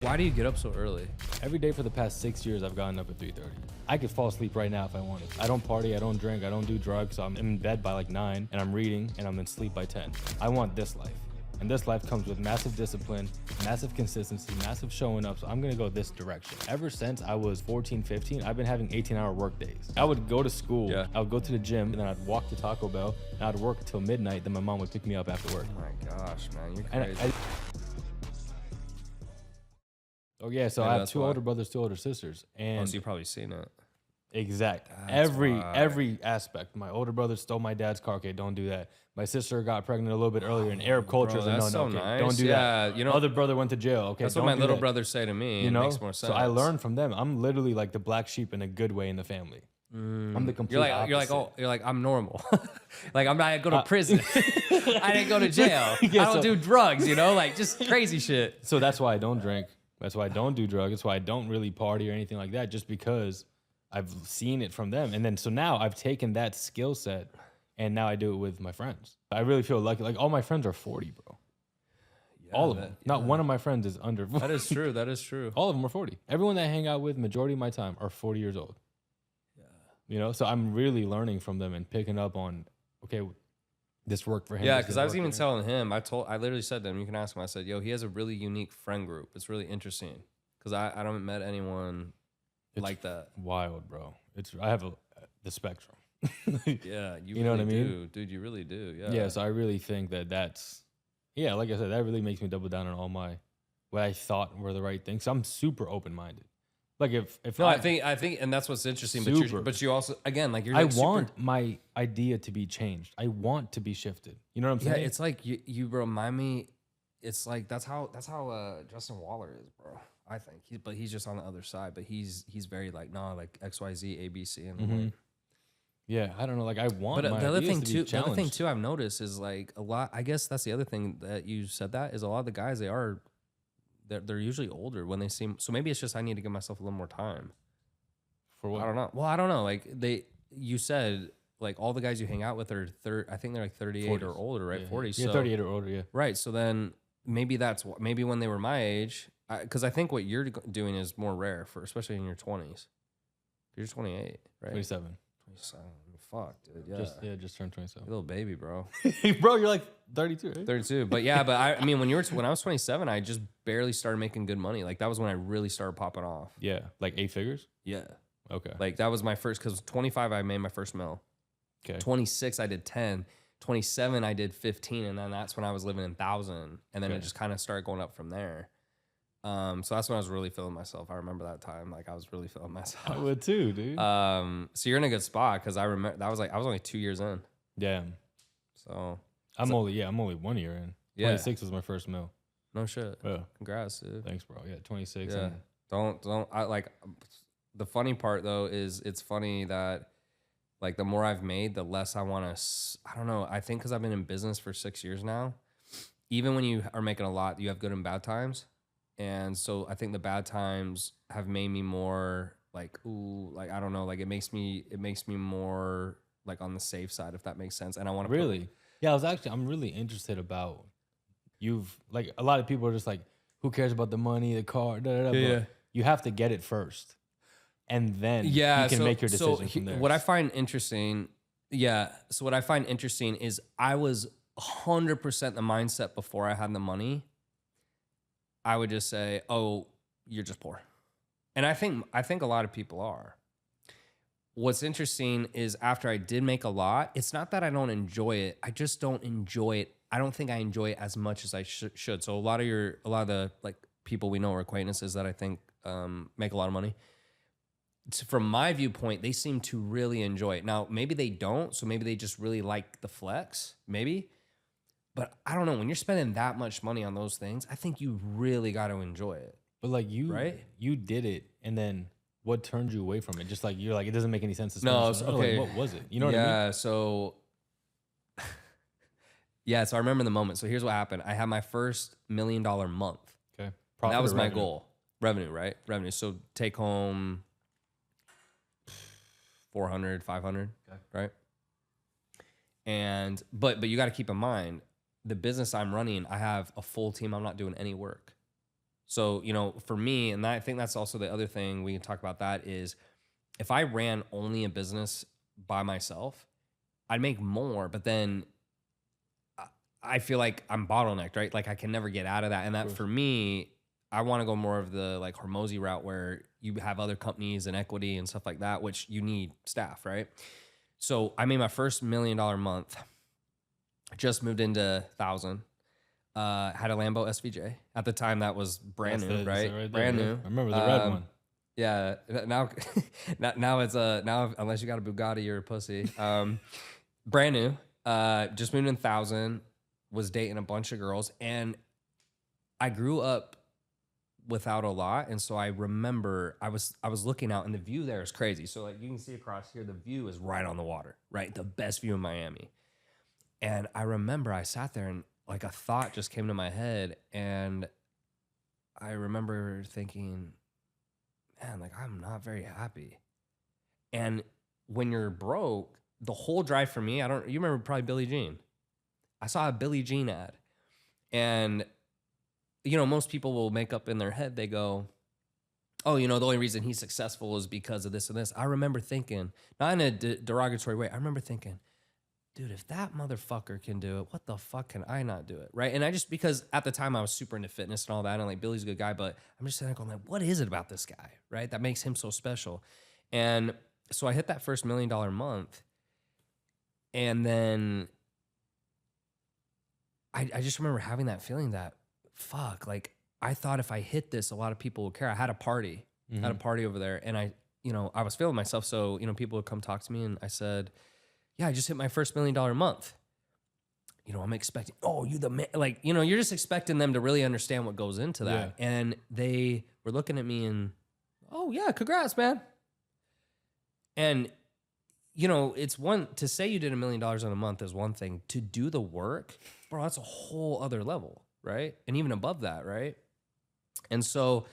Why do you get up so early? Every day for the past 6 years, I've gotten up at 3:30. I could fall asleep right now if I wanted. I don't party, I don't drink, I don't do drugs. So I'm in bed by like 9 and I'm reading and I'm in sleep by 10. I want this life. And this life comes with massive discipline, massive consistency, massive showing up. So I'm gonna go this direction. Ever since I was 14, 15, I've been having 18-hour work days. I would go to school, I would go to the gym, and then I'd walk to Taco Bell, and I'd work till midnight, then my mom would pick me up after work. Oh my gosh, man, you're crazy. Oh yeah, so I have two older brothers, two older sisters. And so you've probably seen it. Exact. Every aspect. My older brother stole my dad's car. Okay, don't do that. My sister got pregnant a little bit earlier in Arab culture. Bro, that's okay, nice. don't do that. You know, other brother went to jail. Okay, that's what my little brothers say to me. It makes more sense. So I learned from them. I'm literally like the black sheep in a good way in the family. I'm the complete opposite. You're like I'm normal. Like I didn't go to prison. I didn't go to jail. I don't do drugs. You know, like just crazy shit. So that's why I don't drink. That's why I don't do drugs. That's why I don't really party or anything like that. Just because I've seen it from them. And then, so now I've taken that skill set and now I do it with my friends. I really feel lucky. Like all my friends are 40, bro. Yeah, all of them. Not one of my friends is under 40. That is true. That is true. All of them are 40. Everyone that I hang out with, majority of my time, are 40 years old. Yeah. You know, so I'm really learning from them and picking up on, okay, this worked for him. Yeah, because I was even telling him, I literally said to him, you can ask him, I said, yo, he has a really unique friend group. It's really interesting. Because I haven't met anyone like that. Wild, bro. I have the spectrum. Yeah, you know what I mean? Dude, you really do. Yeah. Yeah, so I really think that's, yeah, like I said, that really makes me double down on all what I thought were the right things. So I'm super open-minded. Like I think, and that's what's interesting. But you also, again, like I want my idea to be changed. I want to be shifted. You know what I'm saying? Yeah, it's like you remind me. It's like that's how Justin Waller is, bro. I think he's just on the other side. But he's very like like XYZ ABC and like, yeah, I don't know. Like I want. But my the other thing too, the other thing too, I've noticed is like a lot. I guess that's the other thing that you said that is a lot of the guys they're usually older when they seem. So maybe it's just I need to give myself a little more time. For what? I don't know. Well, I don't know. Like you said, like all the guys you hang out with are I think they're like 38 40s. Or older, right? Yeah. 40. Yeah, so, 38 or older. Yeah. Right. So then maybe maybe when they were my age, because I think what you're doing is more rare especially in your 20s. You're 28, right? 27. 27. Fuck, dude. Yeah. Just turned 27. Little baby, bro. Bro, you're like 32, right? 32. But yeah, but I mean, when I was 27, I just barely started making good money. Like that was when I really started popping off. Yeah, like 8 figures. Yeah. Okay. Like that was my first, because 25 I made my first mil. Okay. 26 I did 10. 27 I did 15, and then that's when I was living in 1,000, and then it just kind of started going up from there. So that's when I was really feeling myself. I remember that time, like I was really feeling myself. I would too, dude. So you're in a good spot, because I remember that was like I was only 2 years in. Yeah. So I'm only 1 year in. 26 was my first mil. No shit. Yeah. Congrats, dude. Thanks, bro. Yeah, 26. Yeah. Don't. I like. The funny part though is it's funny that like the more I've made, the less I want to. I don't know. I think because I've been in business for 6 years now. Even when you are making a lot, you have good and bad times. And so I think the bad times have made me more like, ooh, like, I don't know, like it makes me more like on the safe side, if that makes sense. And I want to really, I'm really interested about like a lot of people are just like, who cares about the money, the car, yeah. You have to get it first. And then you can make your decision from there. What I find interesting, so what I find interesting is I was 100% the mindset before I had the money. I would just say, "Oh, you're just poor," and I think a lot of people are. What's interesting is after I did make a lot, it's not that I don't enjoy it. I just don't enjoy it. I don't think I enjoy it as much as I should. So a lot of the like people we know or acquaintances that I think make a lot of money. From my viewpoint, they seem to really enjoy it. Now, maybe they don't. So maybe they just really like the flex. Maybe. But I don't know, when you're spending that much money on those things, I think you really got to enjoy it. But like you did it, and then what turned you away from it? Just like you're like, it doesn't make any sense to spend. No, okay. Like, what was it? You know what I mean? Yeah, so so I remember the moment. So here's what happened. I had my first $1 million month. Okay. That was my goal. Revenue, right? Revenue. So take home 400, 500, right? And but you got to keep in mind, the business I'm running, I have a full team. I'm not doing any work. So, for me, and I think that's also the other thing we can talk about that is if I ran only a business by myself, I'd make more, but then I feel like I'm bottlenecked, right? Like I can never get out of that. And that for me, I want to go more of the like Hormozy route where you have other companies and equity and stuff like that, which you need staff, right? So I made my first $1 million month. Just moved into 1,000. Had a Lambo SVJ. At the time, that was brand new, right? Brand new. I remember the red one. Yeah. Now, now it's now unless you got a Bugatti, you're a pussy. Brand new. Just moved in 1,000. Was dating a bunch of girls, and I grew up without a lot, and so I remember I was looking out, and the view there is crazy. So like you can see across here, the view is right on the water, right? The best view in Miami. And I remember I sat there and like a thought just came to my head, and I remember thinking, man, like I'm not very happy. And when you're broke, the whole drive for me, you remember probably Billie Jean. I saw a Billie Jean ad, and most people will make up in their head, they go, oh, the only reason he's successful is because of this and this. I remember thinking, not in a derogatory way, I remember thinking, dude, if that motherfucker can do it, what the fuck can I not do it, right? And because at the time I was super into fitness and all that, and like Billy's a good guy, but I'm just sitting there going, like, what is it about this guy, right? That makes him so special. And so I hit that first $1 million month, and then I just remember having that feeling that, fuck, like I thought if I hit this, a lot of people would care. I had a party, over there, and I was feeling myself. So, people would come talk to me, and I said, yeah, I just hit my first $1 million month. I'm expecting, oh, you the man, like, you're just expecting them to really understand what goes into that. Yeah. And they were looking at me and, oh yeah, congrats, man. And, it's one to say you did $1 million in a month is one thing. To do the work, bro, that's a whole other level, right? And even above that, right? And so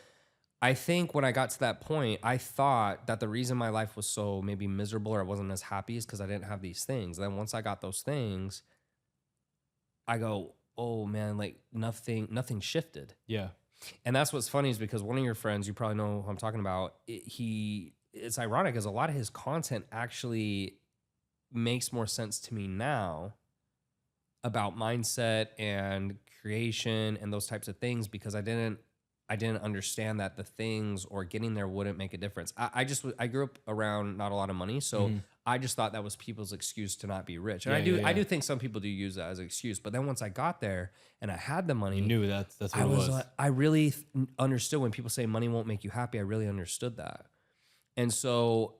I think when I got to that point, I thought that the reason my life was so maybe miserable or I wasn't as happy is because I didn't have these things. And then once I got those things, I go, oh man, like nothing shifted. Yeah. And that's what's funny is because one of your friends, you probably know who I'm talking about, it's ironic because a lot of his content actually makes more sense to me now about mindset and creation and those types of things because I didn't understand that the things or getting there wouldn't make a difference. I grew up around not a lot of money, so I just thought that was people's excuse to not be rich. And I do think some people do use that as an excuse. But then once I got there and I had the money, you knew that's what it was. I really understood when people say money won't make you happy. I really understood that. And so,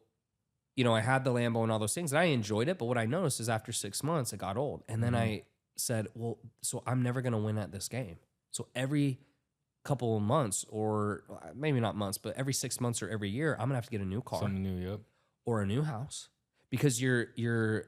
I had the Lambo and all those things, and I enjoyed it. But what I noticed is after 6 months, it got old. And then I said, well, so I'm never going to win at this game. So every couple of months, or maybe not months, but every 6 months or every year, I'm gonna have to get a new car, something new, yep, or a new house, because your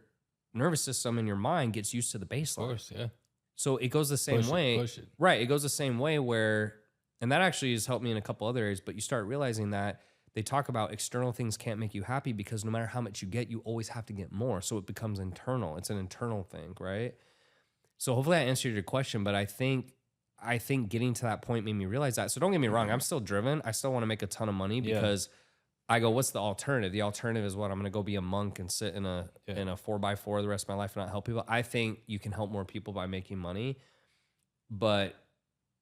nervous system and your mind gets used to the baseline. Of course, yeah. So it goes the same way, right? It goes the same way where, and that actually has helped me in a couple other areas. But you start realizing that they talk about external things can't make you happy because no matter how much you get, you always have to get more. So it becomes internal. It's an internal thing, right? So hopefully I answered your question, but I think getting to that point made me realize that. So don't get me wrong, I'm still driven. I still want to make a ton of money because I go, what's the alternative? The alternative is what? I'm going to go be a monk and sit in a 4x4 the rest of my life and not help people. I think you can help more people by making money, but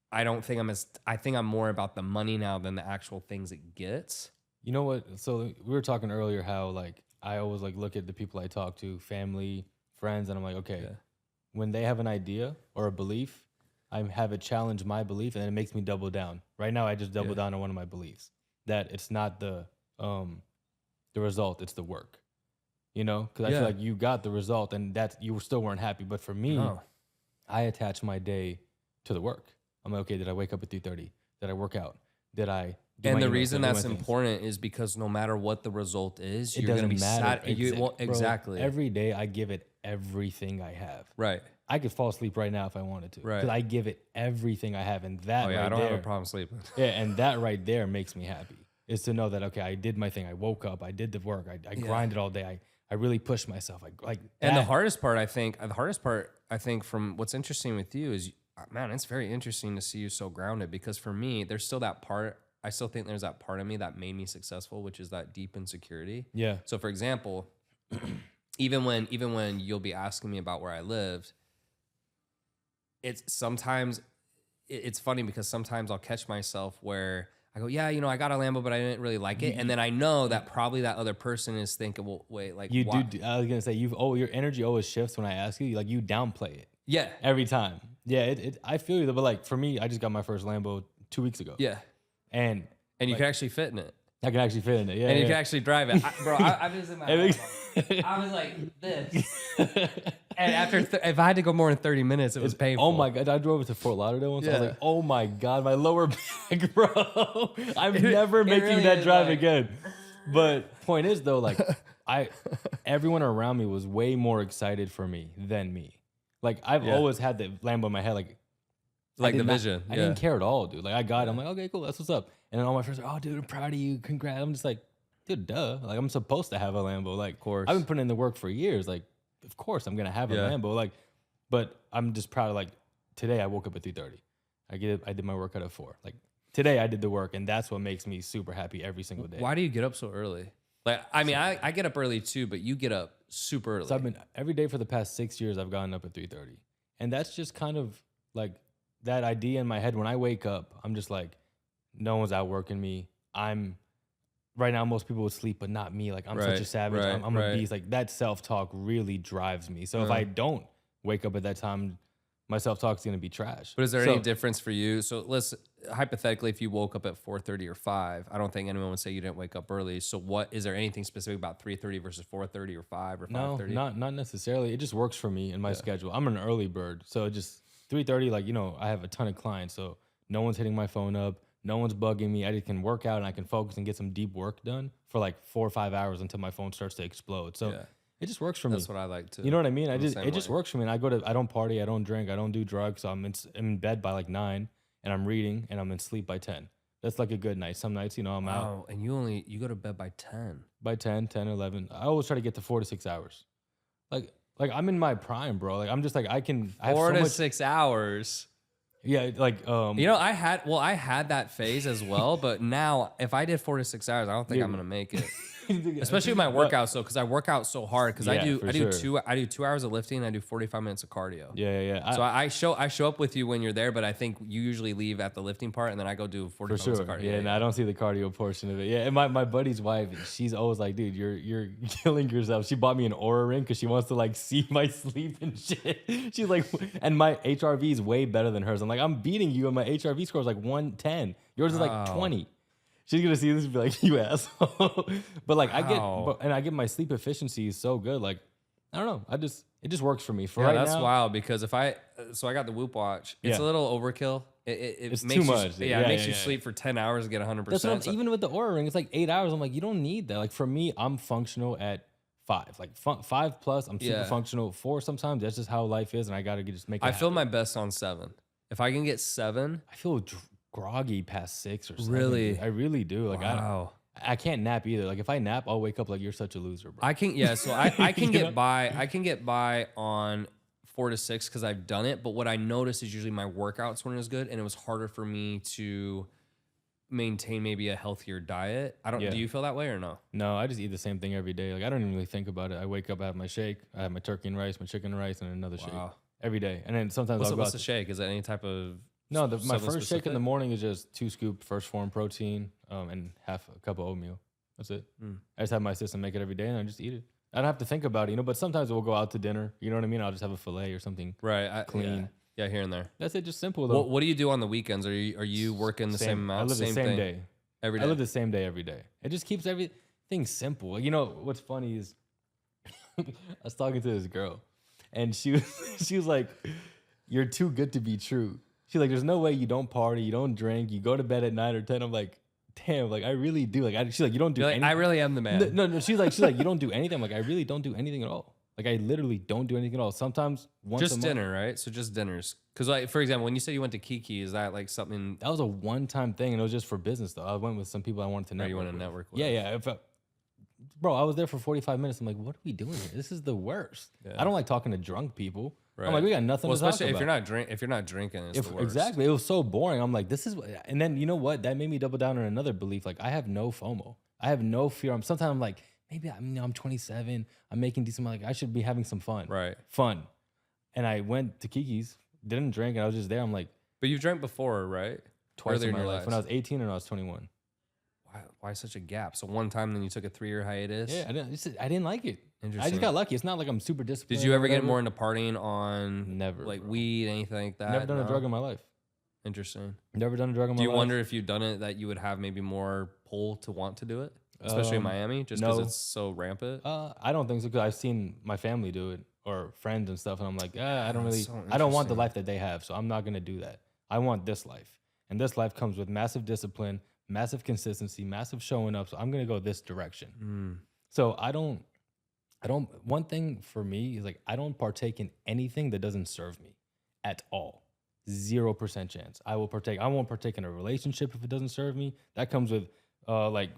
I don't think I think I'm more about the money now than the actual things it gets. You know what? So we were talking earlier how like I always like look at the people I talk to, family, friends, and I'm like, okay, when they have an idea or a belief, I have it challenge my belief, and then it makes me double down. Right now, I just double down on one of my beliefs that it's not the result, it's the work. Because I feel like you got the result, and that you still weren't happy. But for me, I attach my day to the work. I'm like, okay, did I wake up at 3:30? Did I work out? Did I? And the reason that's important is because no matter what the result is, you're going to be sad. Exactly. Every day, I give it everything I have. Right. I could fall asleep right now if I wanted to. Right. Because I give it everything I have. And that I don't have a problem sleeping. Yeah, and that right there makes me happy. Is to know that, okay, I did my thing. I woke up. I did the work. I grinded all day. I really pushed myself. And the hardest part, I think from what's interesting with you is man, it's very interesting to see you so grounded, because for me, there's still that part. I still think there's that part of me that made me successful, which is that deep insecurity. Yeah. So for example, even when you'll be asking me about where I lived, it's funny because sometimes I'll catch myself where I go, yeah, I got a Lambo, but I didn't really like it. And then I know that probably that other person is thinking, well, wait, like You do. I was gonna say your energy always shifts when I ask you. Like you downplay it. Yeah. Every time. Yeah. I feel you though, but like for me, I just got my first Lambo 2 weeks ago. Yeah. And you can actually fit in it. I can actually fit in it. Yeah. And you can actually drive it. I was in my Lambo. I was like this. And after, if I had to go more than 30 minutes, it was painful. Oh my God. I drove it to Fort Lauderdale once. I was like, oh my God, my lower back, bro. I'm never making really that drive again. But point is though, like everyone around me was way more excited for me than me. Like I've always had the Lambo in my head, like the vision. I didn't care at all, dude. Like I got it. I'm like, okay, cool. That's what's up. And then all my friends are, oh, dude, I'm proud of you. Congrats. I'm just like, dude, duh. Like I'm supposed to have a Lambo. Like, of course. I've been putting in the work for years. Like, of course I'm gonna have a Lambo. Like, but I'm just proud of like today I woke up at 3:30. I did my workout at 4. Like today I did the work, and that's what makes me super happy every single day. Why do you get up so early? Like, I mean, I get up early too, but you get up super early. So I've been every day for the past 6 years. I've gotten up at 3:30, and that's just kind of like that idea in my head. When I wake up, I'm just like, no one's outworking me. Right now, most people would sleep, but not me. Like I'm such a savage. I'm a beast. Like that self-talk really drives me. So if I don't wake up at that time, my self-talk is going to be trash. But is there any difference for you? So let's hypothetically, if you woke up at 4:30 or 5, I don't think anyone would say you didn't wake up early. So what is there anything specific about 3:30 versus 4:30 or 5 or 5:30? No, not necessarily. It just works for me in my schedule. I'm an early bird, so it just 3:30. Like I have a ton of clients, so no one's hitting my phone up. No one's bugging me. I just can work out and I can focus and get some deep work done for like 4 or 5 hours until my phone starts to explode. So it just works for me. That's what I like too. You know what I mean? It just works for me. And I don't party, I don't drink, I don't do drugs. So I'm in bed by like 9 and I'm reading and I'm in sleep by 10. That's like a good night. Some nights, I'm out. Oh, and you go to bed by 10. By 10, 11. I always try to get to 4 to 6 hours. Like I'm in my prime, bro. Like I'm just like I have 4 to 6 hours. Yeah, like I had that phase as well, but now if I did 4 to 6 hours, I don't think I'm gonna make it. Especially with my workouts, though, because I work out so hard. Because I do 2 hours of lifting, and I do 45 minutes of cardio. Yeah. So I show up with you when you're there, but I think you usually leave at the lifting part, and then I go do 45 minutes of cardio. Yeah, and I don't see the cardio portion of it. Yeah, and my buddy's wife, she's always like, dude, you're killing yourself. She bought me an Aura ring because she wants to like see my sleep and shit. She's like, and my HRV is way better than hers. I'm like, I'm beating you, and my HRV score is like 110. Yours is like 20. She's gonna see this and be like, "You asshole." But like, I get my sleep efficiency is so good. Like, I don't know. It just works for me. For right that's now, wild because I got the Whoop watch. It's a little overkill. It's makes too much. It makes you sleep for 10 hours and get 100%. That's what even with the Aura ring, it's like 8 hours. I'm like, you don't need that. Like for me, I'm functional at 5. Like 5 plus, I'm super functional. 4 sometimes. That's just how life is, and I gotta just make it happen. Feel my best on 7. If I can get 7, I feel groggy past 6 or 7. Really? I really do. Like wow. I can't nap either. Like if I nap, I'll wake up like you're such a loser, bro. I can get by. I can get by on 4 to 6 because I've done it. But what I notice is usually my workouts weren't as good, and it was harder for me to maintain maybe a healthier diet. Do you feel that way or no? No, I just eat the same thing every day. Like I don't even really think about it. I wake up, I have my shake, I have my turkey and rice, my chicken and rice, and another shake every day. And then sometimes what's the shake? Is that any type of No, my first shake in the morning is just 2 scoop first form protein and half a cup of oatmeal. That's it. I just have my assistant make it every day and I just eat it. I don't have to think about it, but sometimes we'll go out to dinner. You know what I mean? I'll just have a filet or something clean. Yeah, here and there. That's it. Just simple though. What do you do on the weekends? Are you working the same amount? I live the same day. Every day? I live the same day every day. It just keeps everything simple. You know, what's funny is I was talking to this girl and she was like, "You're too good to be true." She's like, "There's no way you don't party, you don't drink, you go to bed at 9 or 10. I'm like, damn, like I really do. She's like, "You don't do anything." I really am the man. No. She's like, "You don't do anything." I'm like, I really don't do anything at all. Like I literally don't do anything at all. Sometimes once just a month. dinner, right? So just dinners. Because like for example, when you said you went to Kiki, is that like something? That was a one-time thing, and it was just for business though. I went with some people I wanted to network. You want to network with? Yeah. Bro, I was there for 45 minutes. I'm like, what are we doing here? This is the worst. Yeah. I don't like talking to drunk people. I'm like, we got nothing to talk especially about. if you're not drinking, it's the worst. Exactly. It was so boring. I'm like, this is what, and then you know what? That made me double down on another belief. Like, I have no FOMO. I have no fear. Sometimes I'm like, maybe I'm 27. I'm making decent money. Like, I should be having some fun. Right. Fun. And I went to Kiki's, didn't drink, and I was just there. I'm like, but you've drank before, right? twice in my life. When I was 18 and I was 21. Why such a gap? So one time, then you took a 3-year hiatus. Yeah, I didn't like it. Interesting. I just got lucky. It's not like I'm super disciplined. Did you ever get more into partying on Never, like bro. weed, anything like that? Never done a drug in my life. Interesting. Never done a drug in my life. Do you wonder if you've done it that you would have maybe more pull to want to do it, especially in Miami, just because it's so rampant? I don't think so, because I've seen my family do it or friends and stuff, and I'm like, I don't really, so I don't want the life that they have, so I'm not gonna do that. I want this life, and this life comes with massive discipline, massive consistency, massive showing up. So I'm gonna go this direction. So I don't. One thing for me is like, I don't partake in anything that doesn't serve me at all. 0% chance. I won't partake in a relationship if it doesn't serve me. That comes with like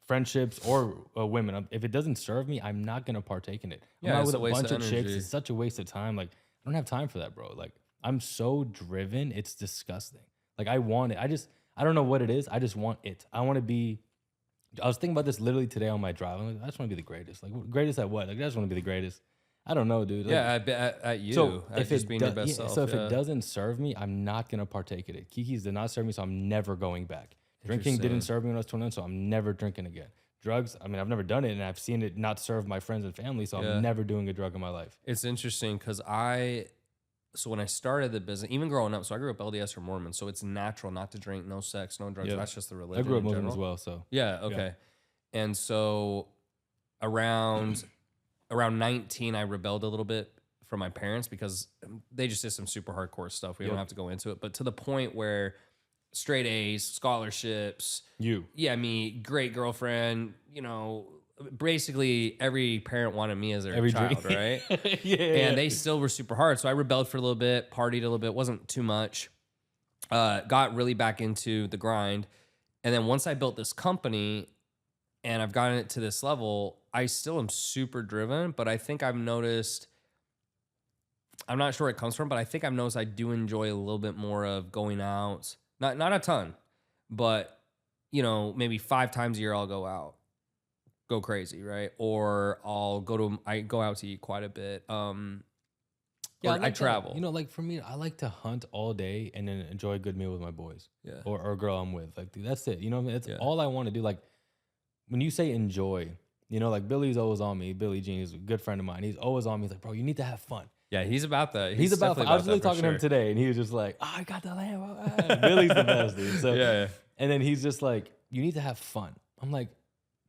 friendships or women. If it doesn't serve me, I'm not gonna partake in it. I'm not with a bunch of chicks. It's such a waste of time. Like, I don't have time for that, bro. Like, I'm so driven. It's disgusting. Like, I want it. I don't know what it is. I just want it. I want to be. I was thinking about this literally today on my drive. I'm like, I just want to be the greatest. Like, greatest at what? Like, I just want to be the greatest. I don't know, dude. Like, at you. So at just being your best self. So if it doesn't serve me, I'm not gonna partake in it. Kiki's did not serve me, so I'm never going back. Drinking didn't serve me when I was 21, so I'm never drinking again. Drugs, I mean, I've never done it, and I've seen it not serve my friends and family, so I'm never doing a drug in my life. It's interesting because so when I started the business, even growing up, so I grew up LDS or Mormon, so it's natural not to drink, no sex, no drugs. That's just the religion. I grew up in Muslim general. as well, so yeah, okay. And so around 19, I rebelled a little bit from my parents because they just did some super hardcore stuff. We don't have to go into it, but to the point where straight A's, scholarships, me, great girlfriend, basically every parent wanted me as their child, right? And they still were super hard. So I rebelled for a little bit, partied a little bit, wasn't too much, got really back into the grind. And then once I built this company and I've gotten it to this level, I still am super driven, but I think I've noticed, I'm not sure where it comes from, but I think I've noticed I do enjoy a little bit more of going out. Not a ton, but maybe 5 times a year I'll go out. Go crazy, right? Or I go out to eat quite a bit. I travel. Like for me, I like to hunt all day and then enjoy a good meal with my boys. Yeah. Or a girl I'm with. Like, dude, that's it. That's all I want to do. Like, when you say enjoy, like Billy's always on me. Billy Jean is a good friend of mine. He's always on me. He's like, bro, you need to have fun. Yeah, he's about that. He's about fun. I was really talking to him today, and he was just like, I got the lamb. Billy's the best, dude. So, yeah. And then he's just like, you need to have fun. I'm like,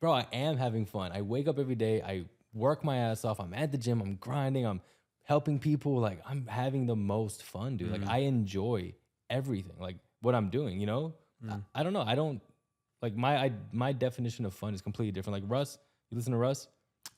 bro, I am having fun. I wake up every day. I work my ass off. I'm at the gym. I'm grinding. I'm helping people. Like, I'm having the most fun, dude. Like, I enjoy everything. Like, what I'm doing, I don't know. I don't, like, my definition of fun is completely different. Like, Russ, you listen to Russ?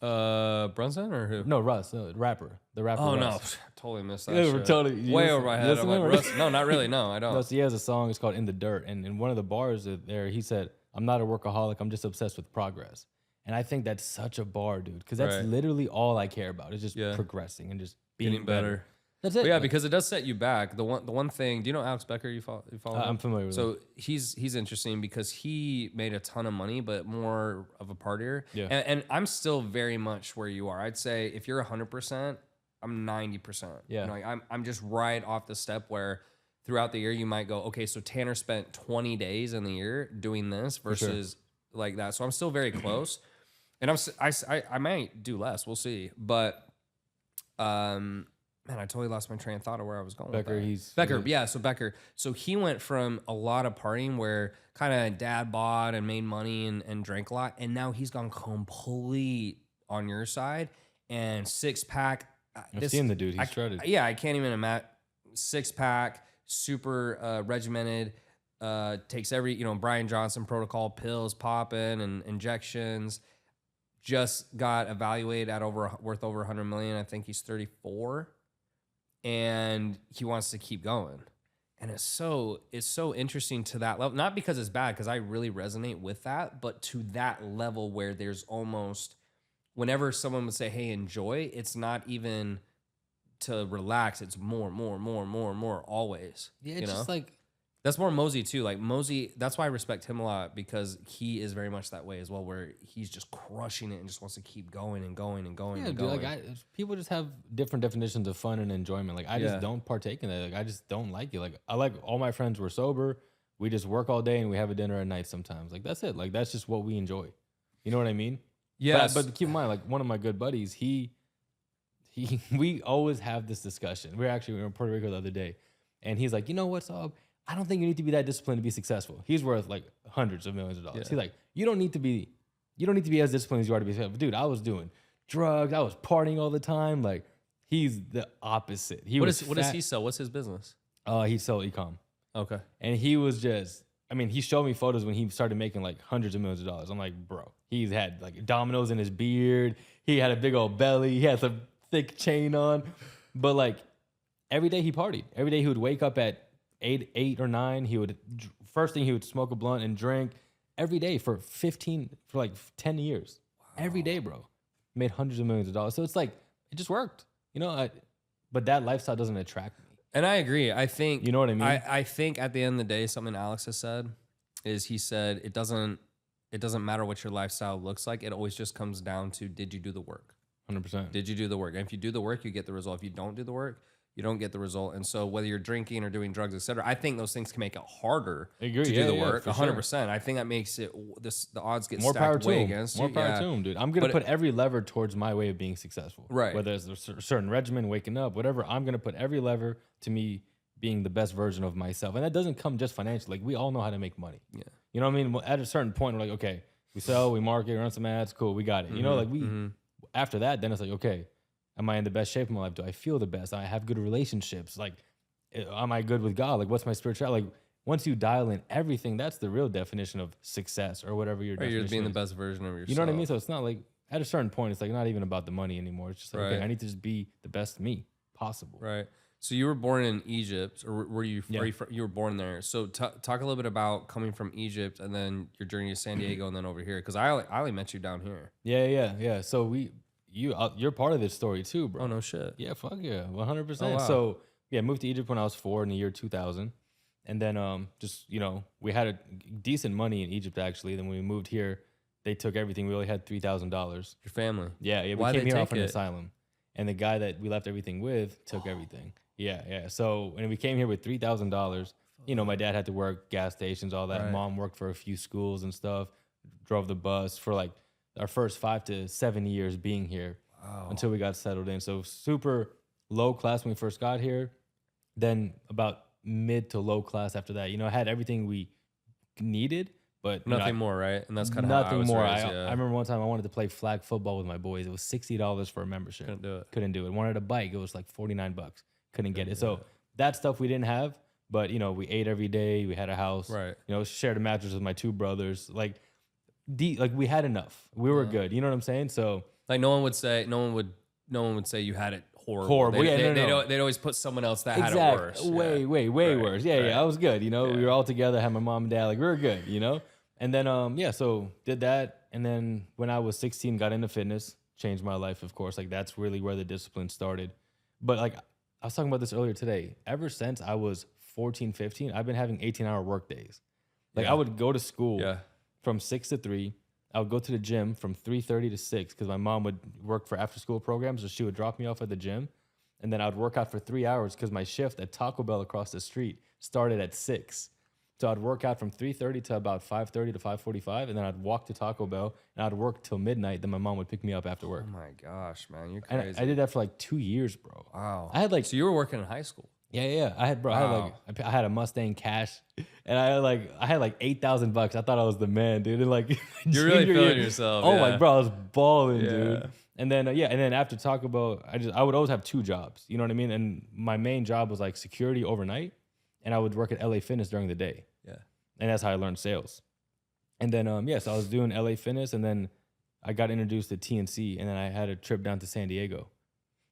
Brunson or who? No, Russ, the rapper. Oh, Russ. no. Totally missed that shit. Totally. Way over my head. I'm like, Russ? No, not really. No, I don't. No, so he has a song. It's called In the Dirt. And in one of the bars there, he said, I'm not a workaholic. I'm just obsessed with progress. And I think that's such a bar, dude, because that's literally all I care about. Is just progressing and just being better. That's it. But yeah, because it does set you back. The one thing, do you know Alex Becker? You follow him? I'm familiar with him. So he's interesting because he made a ton of money, but more of a partier. Yeah. And I'm still very much where you are. I'd say if you're 100%, I'm 90%. Yeah. Like I'm just right off the step where throughout the year you might go, okay, so Tanner spent 20 days in the year doing this versus like that. So I'm still very close, and I might do less. We'll see, but man, I totally lost my train of thought of where I was going. Becker, So Becker. So he went from a lot of partying where kind of dad bought and made money and drank a lot, and now he's gone complete on your side and 6-pack. I've seen the dude. He's shredded. Yeah, I can't even imagine. 6-pack, super regimented. Takes every Brian Johnson protocol, pills popping and injections. Just got evaluated at worth over 100 million. I think he's 34. And he wants to keep going. And it's so interesting to that level. Not because it's bad, because I really resonate with that, but to that level where there's almost, whenever someone would say, hey, enjoy, it's not even to relax, it's more always. Yeah, it's just like that's more Mosey too. Like Mosey, that's why I respect him a lot, because he is very much that way as well, where he's just crushing it and just wants to keep going and going and going. yeah, and dude. going. Like people just have different definitions of fun and enjoyment. Like I just don't partake in that. Like I just don't like it. Like I like all my friends were sober. We just work all day and we have a dinner at night sometimes. Like that's it. Like that's just what we enjoy. You know what I mean? Yeah. But keep in mind, like one of my good buddies, we always have this discussion. We were in Puerto Rico the other day, and he's like, you know what, Sohayb? I don't think you need to be that disciplined to be successful. He's worth like hundreds of millions of dollars. Yeah. He's like, you don't need to be as disciplined as you are to be successful. Dude, I was doing drugs. I was partying all the time. Like he's the opposite. What does he sell? What's his business? He sold e-com. Okay. And he was just, I mean, he showed me photos when he started making like hundreds of millions of dollars. I'm like, bro, he's had like dominoes in his beard. He had a big old belly. He had some thick chain on. Like every day he partied. Every day he would wake up at 8 or 9. First thing he would smoke a blunt and drink every day for like 10 years. Wow. Every day, bro. Made hundreds of millions of dollars. So it's like, it just worked, you know, but that lifestyle doesn't attract me. And I agree. I think, you know what I mean? I think at the end of the day, something Alex has said is he said, it doesn't matter what your lifestyle looks like. It always just comes down to, did you do the work? 100%. Did you do the work? And if you do the work, you get the result. If you don't do the work, you don't get the result. And so whether you're drinking or doing drugs, etc., I think those things can make it harder to do the work. 100%. I think that makes it the odds get stacked way against you. More power to him, dude. I'm gonna put every lever towards my way of being successful. Right. Whether it's a certain regimen, waking up, whatever. I'm gonna put every lever to me being the best version of myself. And that doesn't come just financially. Like we all know how to make money. Yeah. You know what I mean? At a certain point, we're like, okay, we sell, we market, run some ads, cool, we got it. You know, like after that, then it's like, okay, am I in the best shape of my life? Do I feel the best? I have good relationships. Like, am I good with God? Like, what's my spirituality? Like, once you dial in everything, that's the real definition of success or whatever your definition you're being is. the best version of yourself. You know what I mean? So it's not like, at a certain point, it's like not even about the money anymore. It's just like, okay, I need to just be the best me possible. Right. So you were born in Egypt, or were you? You were born there. So talk a little bit about coming from Egypt and then your journey to San Diego and then over here, because I only met you down here. Yeah. So you're part of this story too, bro. Oh no shit. Yeah, fuck yeah, 100%. Oh, wow. So yeah, moved to Egypt when I was 4 in the year 2000, and then just we had a decent money in Egypt actually. Then when we moved here, they took everything. We only had $3,000. Your family? Yeah. We Why'd came they here take off an it? asylum, and the guy that we left everything with took everything. Yeah. So when we came here with $3,000, my dad had to work gas stations, all that. Right. Mom worked for a few schools and stuff. Drove the bus for like our first 5 to 7 years being here. Wow. Until we got settled in. So super low class when we first got here. Then about mid to low class after that. I had everything we needed, but nothing more, right? And that's kind of how I was raised, I remember one time I wanted to play flag football with my boys. It was $60 for a membership. Couldn't do it. Wanted a bike. It was like $49. Couldn't get it. So that stuff we didn't have, but we ate every day. We had a house. Right. Shared a mattress with my 2 brothers. Like we had enough. We were good. You know what I'm saying? So like no one would say you had it horrible. They'd always put someone else that had it worse. Way worse. Yeah. I was good. We were all together, had my mom and dad, like we were good, And then so did that. And then when I was 16, got into fitness, changed my life, of course. Like that's really where the discipline started. But like I was talking about this earlier today. Ever since I was 14, 15, I've been having 18-hour work days. Like I would go to school from 6 to 3. I would go to the gym from 3:30 to 6 because my mom would work for after-school programs, so she would drop me off at the gym, and then I'd work out for 3 hours because my shift at Taco Bell across the street started at 6. So I'd work out from 3:30 to about 5:30 to 5:45, and then I'd walk to Taco Bell, and I'd work till midnight. Then my mom would pick me up after work. Oh my gosh, man, you're crazy. And I did that for like 2 years, bro. Wow. I had so you were working in high school. Yeah. I had a Mustang Cash, and I had like $8,000. I thought I was the man, dude. And like you're really feeling yourself. Oh my bro, I was balling, dude. And then and then after Taco Bell, I would always have 2 jobs. You know what I mean? And my main job was like security overnight, and I would work at LA Fitness during the day. Yeah. And that's how I learned sales. And then so I was doing LA Fitness, and then I got introduced to TNC, and then I had a trip down to San Diego.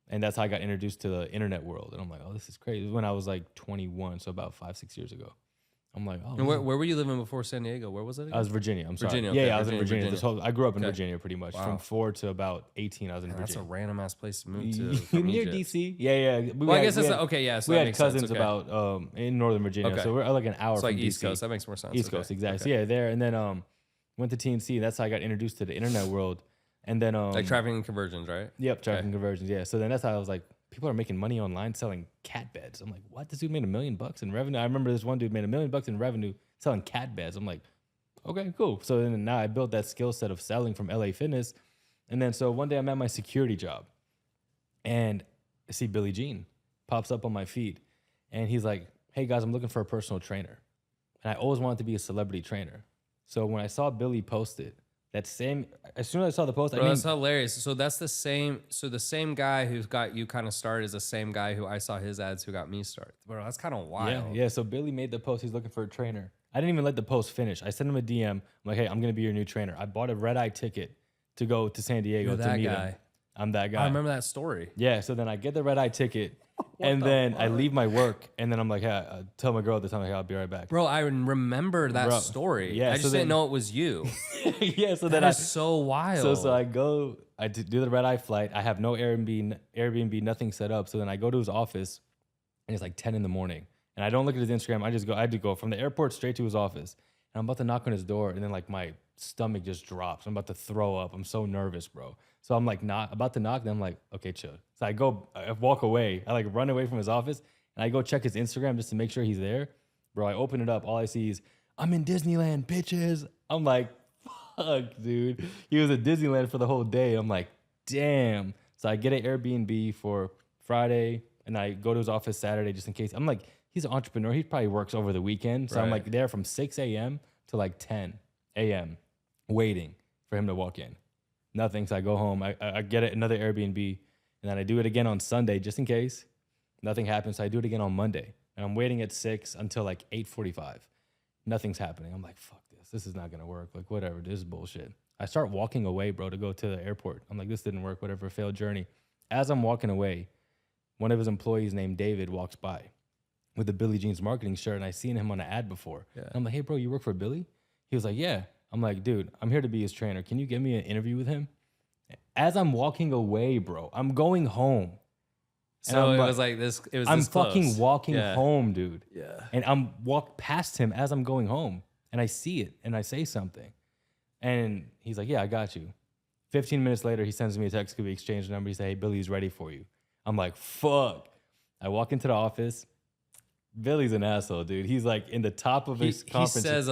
And that's how I got introduced to the internet world. And I'm like, oh, this is crazy. When I was like 21, so about 5-6 years ago. I'm like, oh. And where were you living before San Diego? Where was it again? I was Virginia. I'm sorry. Virginia, Yeah, okay, I was in Virginia. Virginia. I grew up in Okay. Virginia pretty much. Wow. From 4 to about 18, I was in Man, that's a Virginia. random ass place to move to. From Near Egypt. DC. Yeah. Well, I guess that's okay. Yeah, so we that had makes cousins sense. Okay. about in Northern Virginia, Okay. so we're like an hour It's from like East DC. Coast. That makes more sense. East Okay. Coast, exactly. Okay. So yeah, there, and then went to TNC. That's how I got introduced to the internet world. And then Like trafficking conversions, right? Yep, trafficking conversions. Yeah. So then that's how I was like, people are making money online selling cat beds. I'm like, what? This dude made $1 million in revenue. I remember this one dude made $1 million in revenue selling cat beds. I'm like, okay, cool. So then now I built that skill set of selling from LA Fitness. And then so one day I'm at my security job and I see Billie Jean pops up on my feed. And he's like, hey guys, I'm looking for a personal trainer. And I always wanted to be a celebrity trainer. So when I saw Billie post it, as soon as I saw the post, Bro, that's hilarious. So that's the same. So the same guy who's got you kind of started is the same guy who I saw his ads who got me started. Bro, that's kind of wild. Yeah. So Billie made the post. He's looking for a trainer. I didn't even let the post finish. I sent him a DM. I'm like, hey, I'm gonna be your new trainer. I bought a red-eye ticket to go to San Diego You're to that meet guy. him. I'm that guy. I remember that story. Yeah. So then I get the red-eye ticket, and then I leave my work, and then I'm like, hey, I tell my girl at the time, like, hey, I'll be right back. Bro, I remember that Bro, story. yeah, I so just then- didn't know it was you. Yeah. So then That is so wild. So I go, I do the red-eye flight. I have no Airbnb, nothing set up. So then I go to his office, and it's like 10 in the morning. And I don't look at his Instagram. I had to go from the airport straight to his office. And I'm about to knock on his door, and then like my stomach just drops. I'm about to throw up. I'm so nervous, bro. So I'm like about to knock, then I'm like, okay, chill. So I walk away. I like run away from his office, and I go check his Instagram just to make sure he's there. Bro, I open it up. All I see is, I'm in Disneyland, bitches. I'm like, fuck, dude. He was at Disneyland for the whole day. I'm like, damn. So I get an Airbnb for Friday, and I go to his office Saturday just in case. I'm like, he's an entrepreneur. He probably works over the weekend. So I'm like there from 6 a.m. to like 10 a.m. waiting for him to walk in. Nothing. So I go home. I get another Airbnb, and then I do it again on Sunday just in case. Nothing happens. So I do it again on Monday. And I'm waiting at 6 until like 8:45. Nothing's happening. I'm like, fuck this. This is not going to work. Like, whatever. This is bullshit. I start walking away, bro, to go to the airport. I'm like, this didn't work. Whatever. Failed journey. As I'm walking away, one of his employees named David walks by with the Billie Jean's marketing shirt, and I seen him on an ad before. Yeah. And I'm like, hey, bro, you work for Billie? He was like, yeah. I'm like, dude, I'm here to be his trainer. Can you give me an interview with him? As I'm walking away, bro, I'm going home. So it was like this. It was. I'm this close. fucking walking home, dude. Yeah. And I'm walk past him as I'm going home, and I see it, and I say something, and he's like, "Yeah, I got you." 15 minutes later, he sends me a text. We exchange number. He said, "Hey, Billie's ready for you." I'm like, "Fuck!" I walk into the office. Billie's an asshole, dude. He's like in the top of his conference. He says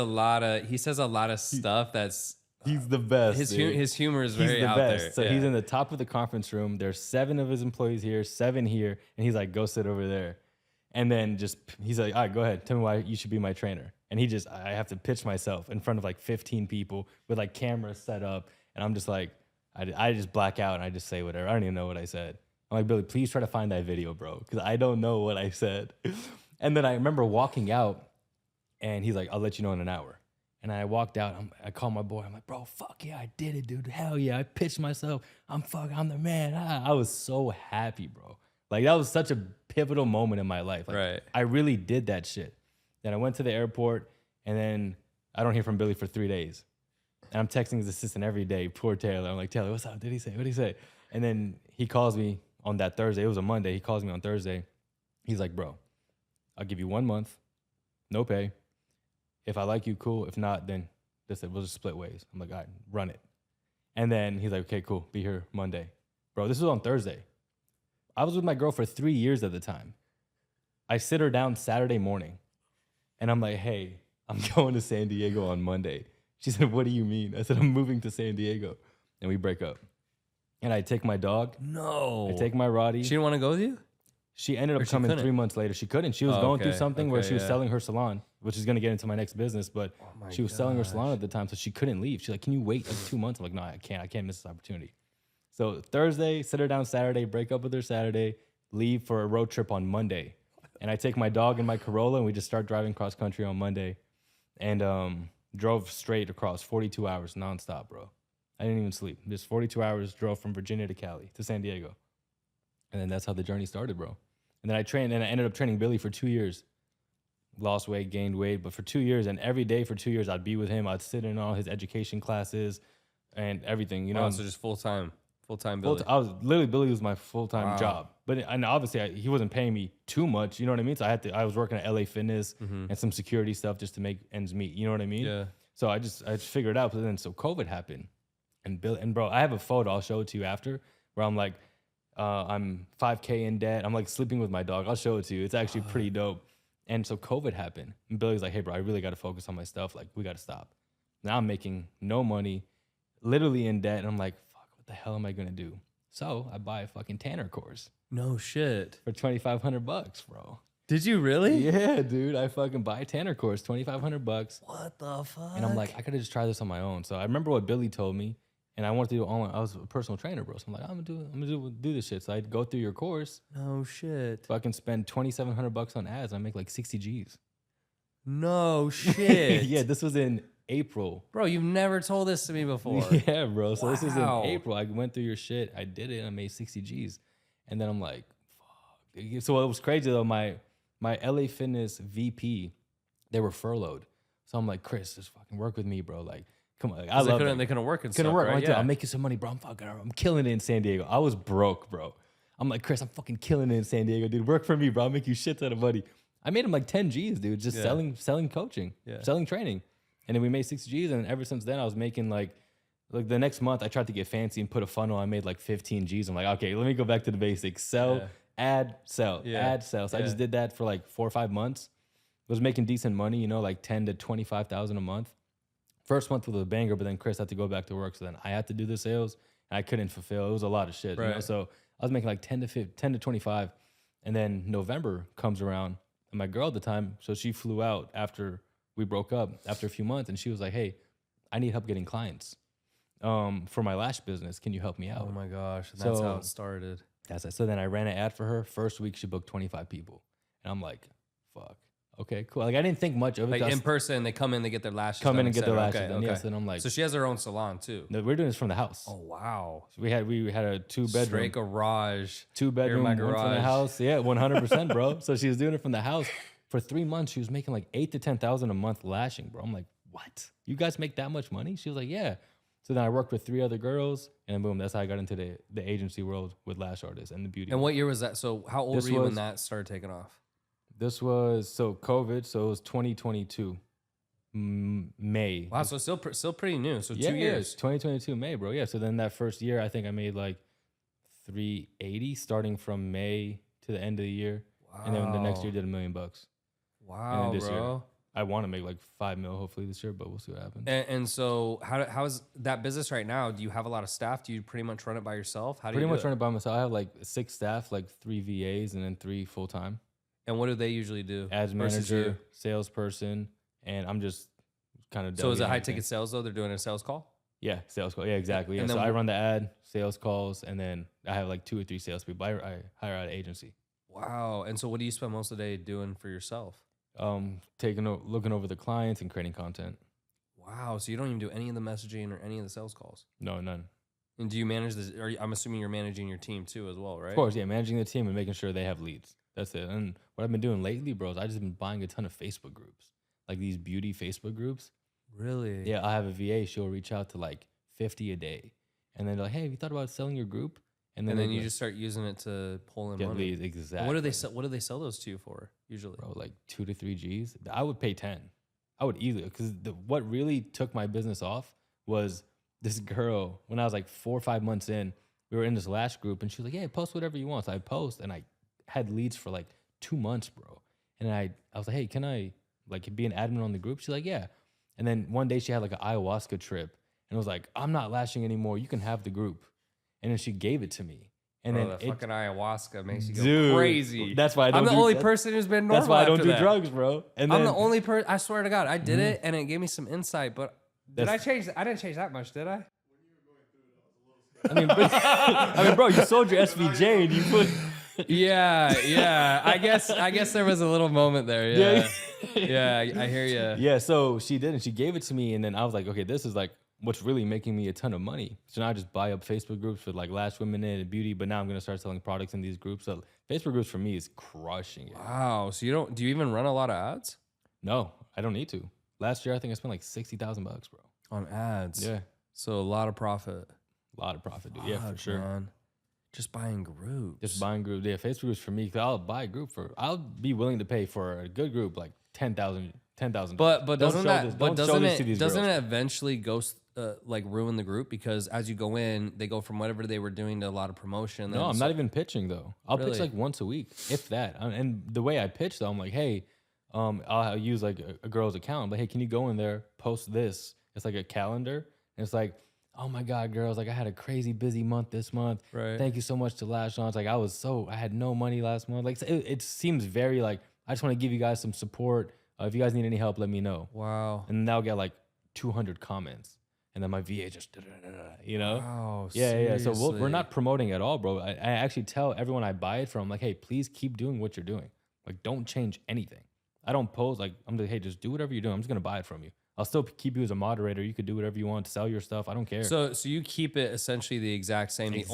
a lot of stuff that's. He's the best. His humor is very out there. So he's in the top of the conference room. There's 7 of his employees here, 7 here, and he's like, "Go sit over there." And then he's like, "All right, go ahead. Tell me why you should be my trainer." And I have to pitch myself in front of like 15 people with like cameras set up, and I'm just like, I just black out and I just say whatever. I don't even know what I said. I'm like, "Billie, please try to find that video, bro, because I don't know what I said." And then I remember walking out, and he's like, "I'll let you know in an hour." And I walked out. I called my boy. I'm like, "Bro, fuck yeah, I did it, dude. Hell yeah, I pitched myself. I'm the man." I was so happy, bro. Like, that was such a pivotal moment in my life. Like, I really did that shit. Then I went to the airport, and then I don't hear from Billie for 3 days. And I'm texting his assistant every day, poor Taylor. I'm like, "Taylor, what's up? What did he say? And then he calls me on that Thursday. It was a Monday. He calls me on Thursday. He's like, "Bro, I'll give you 1 month, no pay. If I like you, cool. If not, then we'll just split ways." I'm like, "All right, run it." And then he's like, "Okay, cool. Be here Monday." Bro, this was on Thursday. I was with my girl for 3 years at the time. I sit her down Saturday morning, and I'm like, "Hey, I'm going to San Diego on Monday." She said, "What do you mean?" I said, "I'm moving to San Diego." And we break up. And I take my dog. No. I take my Roddy. She didn't want to go with you? She ended up coming 3 months later. She couldn't. She was going through something where she was selling her salon, which is going to get into my next business. But she was selling her salon at the time, so she couldn't leave. She's like, "Can you wait like 2 months?" I'm like, "No, I can't. I can't miss this opportunity." So Thursday, sit her down Saturday, break up with her Saturday, leave for a road trip on Monday. And I take my dog in my Corolla, and we just start driving cross country on Monday. And drove straight across 42 hours nonstop, bro. I didn't even sleep. Just 42 hours, drove from Virginia to Cali to San Diego. And then that's how the journey started, bro. And then I ended up training Billie for 2 years. lost weight, gained weight. But for 2 years, and every day for 2 years, I'd be with him. I'd sit in all his education classes and everything, you know. Wow, so just full time Billy. Billy was my full-time job. And obviously he wasn't paying me too much, you know what I mean? So I was working at LA Fitness and some security stuff just to make ends meet, you know what I mean? Yeah. So I just figured it out. But then so COVID happened. And bro, I have a photo, I'll show it to you after, where I'm like, I'm 5K in debt. I'm like sleeping with my dog. I'll show it to you. It's actually pretty dope. And so COVID happened. And Billy's like, hey bro, I really got to focus on my stuff. Like, we got to stop. Now I'm making no money, literally in debt. And I'm like, what the hell am I gonna do? So I buy a fucking Tanner course No shit. for $2,500, bro. Did you really? Yeah, dude. I fucking buy a Tanner course, $2,500. What the fuck? And I'm like, I could have just tried this on my own. So I remember what Billy told me, and I wanted to do it online. I was a personal trainer, bro. So I'm like, I'm gonna do this shit. So I'd go through your course, no shit. fucking spend $2,700 on ads. I make like 60 G's. No shit. Yeah, this was in April. Bro, you've never told this to me before. Yeah, bro. So this is in Wow. April. I went through your shit. I did it, and I made 60 G's. And then I'm like, fuck. So it was crazy though. My LA Fitness VP, they were furloughed. So I'm like, Chris, just fucking work with me, bro. Like, come on. Like, I love it. They couldn't work and Couldn't stuff, work. right? I'm like, Yeah. dude, I'm making some money, bro. I'm killing it in San Diego. I was broke, bro. I'm like, Chris, I'm fucking killing it in San Diego, dude. Work for me, bro. I'll make you shit ton of money. I made him like 10 G's, dude, just selling coaching, selling training. And then we made 60 G's. And ever since then, I was making like the next month, I tried to get fancy and put a funnel. I made like 15 G's. I'm like, okay, let me go back to the basics. Sell, add, sell, add, sell. So I just did that for like 4 or 5 months. Was making decent money, you know, like 10 to 25,000 a month. First month was a banger, but then Chris had to go back to work. So then I had to do the sales and I couldn't fulfill. It was a lot of shit, you know? So I was making like 10 to 25. And then November comes around and my girl at the time, so she flew out after we broke up after a few months. And she was like, hey, I need help getting clients for my lash business. Can you help me out? Oh my gosh. That's how it started. That's it. So then I ran an ad for her. First week, she booked 25 people. And I'm like, fuck. Okay, cool. Like I didn't think much of it. Like in person, they come in, they get their lashes come done, in and get their lashes okay, done. okay. Yes, and I'm like, so she has her own salon too. no, we're doing this from the house. Oh wow. So we had a 2-bedroom, Straight garage. 2-bedroom, my one from the garage. house. Yeah, 100%, bro. So she was doing it from the house for 3 months. She was making like 8,000 to 10,000 a month lashing, bro. I'm like, what? You guys make that much money? She was like, yeah. So then I worked with 3 other girls, and then boom, that's how I got into the agency world with lash artists and the beauty. And what year was that? So how old This were you when was- that started taking off? This was COVID, so it was 2022 May. Wow, so still pretty new. So 2 Yeah, years. 2022 May, bro. Yeah. So then that first year, I think I made like 380 starting from May to the end of the year, and then the next year did $1 million. Wow, this bro. year, I want to make like 5 mil hopefully this year, but we'll see what happens. And so how is that business right now? Do you have a lot of staff? Do you pretty much run it by yourself? How do Pretty you much run it by myself. I have like 6 staff, like 3 VAs, and then 3 full time. And what do they usually do? Ads versus you? manager, salesperson, and I'm just kind of. So is it high ticket sales though? They're doing a sales call? Yeah, sales call. Yeah, exactly. Yeah. And So then I run the ad, sales calls, and then I have like 2 or 3 salespeople. I hire out an agency. Wow. And so what do you spend most of the day doing for yourself? Looking over the clients and creating content. Wow. So you don't even do any of the messaging or any of the sales calls? No, none. And do you manage this? I'm assuming you're managing your team too as well, right? Of course, yeah, managing the team and making sure they have leads. That's it. And what I've been doing lately, bros, I just been buying a ton of Facebook groups, like these beauty Facebook groups. Really? Yeah, I have a VA. She'll reach out to like 50 a day, and then they're like, "Hey, have you thought about selling your group?" And then you just start using it to pull in get money. leads. Exactly. And what do they sell? What do they sell those to you for usually? Bro, like 2 to 3 G's. I would pay 10. I would easily, because what really took my business off was this girl. When I was like 4 or 5 months in, we were in this Lash group, and she was like, "Yeah, post whatever you want." So I post, and I had leads for like 2 months, bro. And I was like, "Hey, can I like be an admin on the group?" She's like, "Yeah." And then one day she had like an ayahuasca trip, and was like, "I'm not lashing anymore. You can have the group." And then she gave it to me. And Bro, then the fucking ayahuasca makes you go Dude, crazy. That's why I don't. I'm the do, only that- person who's been normal. That's why I don't after do that. drugs, bro. And I'm then, the only person. I swear to God, I did it, and it gave me some insight. But did I That's- change? I didn't change that much, did I? I mean, bro, you sold your SVJ and you put. Yeah. I guess there was a little moment there. Yeah. Yeah, I hear you. Yeah, so she did, and she gave it to me, and then I was like, okay, this is like what's really making me a ton of money. So now I just buy up Facebook groups with like Lash women in and beauty, but now I'm gonna start selling products in these groups. So Facebook groups for me is crushing it. Wow. So do you even run a lot of ads? No, I don't need to. Last year, I think I spent like $60,000, bro. On ads. Yeah. So a lot of profit. A lot of profit, dude. Yeah, for Fuck, sure. man. Just buying groups. Just buying groups. Yeah, Facebook groups for me. Cause I'll buy a group I'll be willing to pay for a good group like $10,000. But doesn't it it eventually go like ruin the group, because as you go in, they go from whatever they were doing to a lot of promotion. No, I'm not even pitching though. I'll pitch Really? like once a week, if that. And the way I pitch though, I'm like, hey, I'll use like a girl's account. But hey, can you go in there, post this? It's like a calendar, and it's like, oh my God, girls, like I had a crazy busy month this month. Right. Thank you so much to Lash on. It's like I had no money last month. Like it seems very like I just want to give you guys some support. If you guys need any help, let me know. Wow. And then I'll get like 200 comments. And then my VA just, you know? Wow. Yeah. So we're seriously. not promoting at all, bro. I actually tell everyone I buy it from, like, hey, please keep doing what you're doing. Like, don't change anything. I don't post, like, I'm like, hey, just do whatever you're doing. I'm just going to buy it from you. I'll still keep you as a moderator. You could do whatever you want, sell your stuff. I don't care. So you keep it essentially the exact same. The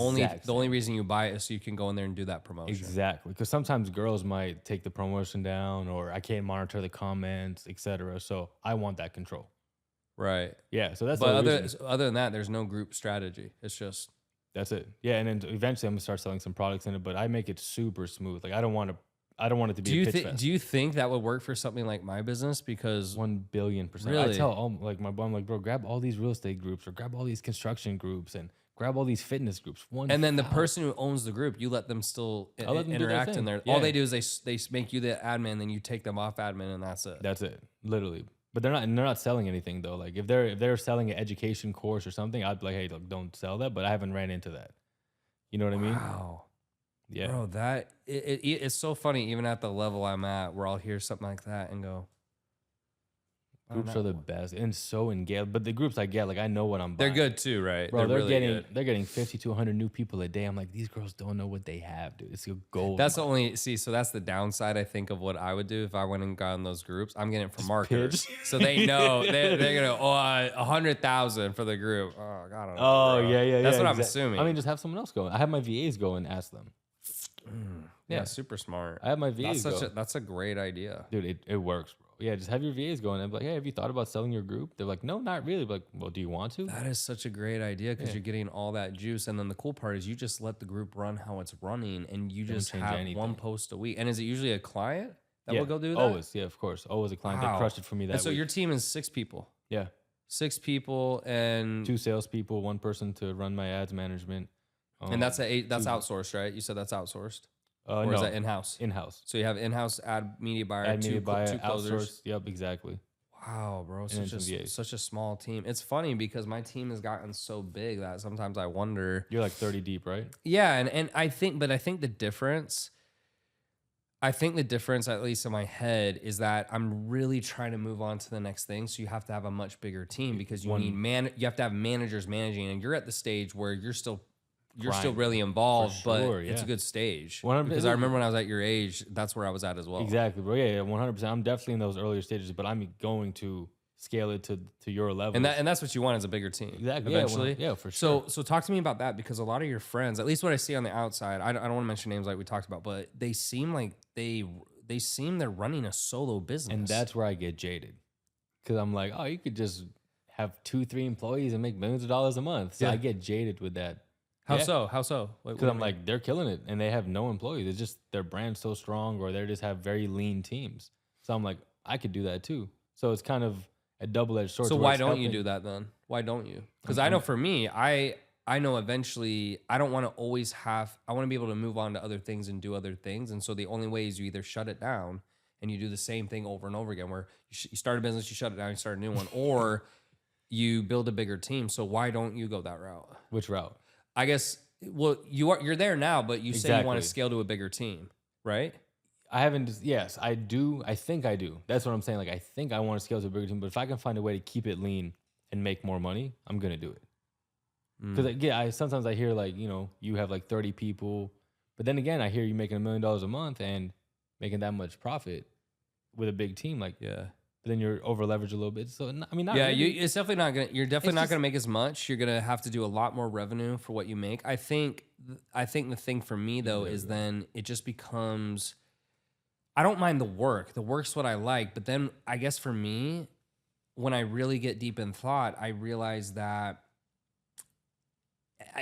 only reason you buy it is so you can go in there and do that promotion. Exactly. Because sometimes girls might take the promotion down, or I can't monitor the comments, etc. So I want that control. Right. Yeah. So that's But the other than that, there's no group strategy. It's just that's it. Yeah. And then eventually I'm gonna start selling some products in it, but I make it super smooth. Like I don't want it to be a pitch fest. Do you think that would work for something like my business? Because 1,000,000,000%. Really? I tell all like my boy, I'm like, bro, grab all these real estate groups or grab all these construction groups and grab all these fitness groups. and then the person who owns the group, you let them still I'll let them do their interact thing. in there. Yeah. All they do is they make you the admin, then you take them off admin, and that's it. That's it, literally. But they're not selling anything though. Like if they're selling an education course or something, I'd be like, hey, look, don't sell that. But I haven't ran into that. You know what I mean? Wow. Yeah. Bro, it's so funny, even at the level I'm at, where I'll hear something like that and go, Groups are the best and so engaged. But the groups I get, like I know what I'm buying. they're good too, right? Bro, they're really getting good. they're getting 50 to 100 new people a day. I'm like, these girls don't know what they have, dude. It's a gold. That's the only so that's the downside I think of what I would do if I went and got in those groups. I'm getting it from marketers, so they know they're gonna 100,000 for the group. Oh God, I don't know, Oh bro. yeah. That's what I'm assuming. I mean, just have someone else go. I have my VAs go and ask them. yeah, super smart. I have my VAs go. That's a great idea. Dude, it works, bro. Yeah, just have your VAs going and be like, hey, have you thought about selling your group? They're like, no, not really. But like, well, do you want to? That is such a great idea because you're getting all that juice, and then the cool part is you just let the group run how it's running, and you just change have anything. one post a week. And is it usually a client that Yeah, will go do that? always. Yeah, of course. Always a client that Wow. crushed it for me that And so week. your team is 6 people. Yeah, 6 people, and 2 salespeople, 1 person to run my ads management. that's outsourced, right? You said that's outsourced, or no, is that in-house? in-house. So you have in-house ad media buyer, Ad media buyer, two closers. outsourced. Yep, exactly. Wow, bro, then some VAs. such a small team. It's funny because my team has gotten so big that sometimes I wonder. You're like 30 deep, right? Yeah, and I think the difference. I think the difference, at least in my head, is that I'm really trying to move on to the next thing. So you have to have a much bigger team because you you have to have managers managing, and you're at the stage where you're still really involved, sure, but it's a yeah. good stage. 100%. Because I remember when I was at your age, that's where I was at as well. Exactly, bro. Yeah, 100%. I'm definitely in those earlier stages, but I'm going to scale it to your level. And that's what you want is a bigger team. Exactly. Eventually. Yeah, for sure. So talk to me about that, because a lot of your friends, at least what I see on the outside, I don't want to mention names like we talked about, but they seem like they're running a solo business. And that's where I get jaded. Because I'm like, oh, you could just have 2-3 employees and make millions of dollars a month. So Yeah. I get jaded with that. How Yeah. so? How so? Because I'm like, they're killing it and they have no employees. It's just their brand's so strong, or they just have very lean teams. So I'm like, I could do that too. So it's kind of a double-edged sword. So to where why it's don't you helping- do that then? Why don't you? Because I know for me, I know eventually I don't want to always have, I want to be able to move on to other things and do other things. And so the only way is you either shut it down and you do the same thing over and over again, where you start a business, you shut it down, you start a new one, or you build a bigger team. So why don't you go that route? Which route? I guess, well, you're there now, but you say you want to Exactly. scale to a bigger team, right? I haven't. Yes, I do. I think I do. That's what I'm saying. Like, I think I want to scale to a bigger team, but if I can find a way to keep it lean and make more money, I'm gonna do it. Because again, sometimes I hear like, you have like 30 people, but then again, I hear you making $1 million a month and making that much profit with a big team. Like, Yeah. but then you're over leveraged a little bit. So I mean, not Yeah, really. it's definitely not gonna. You're definitely It's not just- gonna make as much. You're gonna have to do a lot more revenue for what you make. I think the thing for me though is then it just becomes. I don't mind the work. The work's what I like. But then I guess for me, when I really get deep in thought, I realize that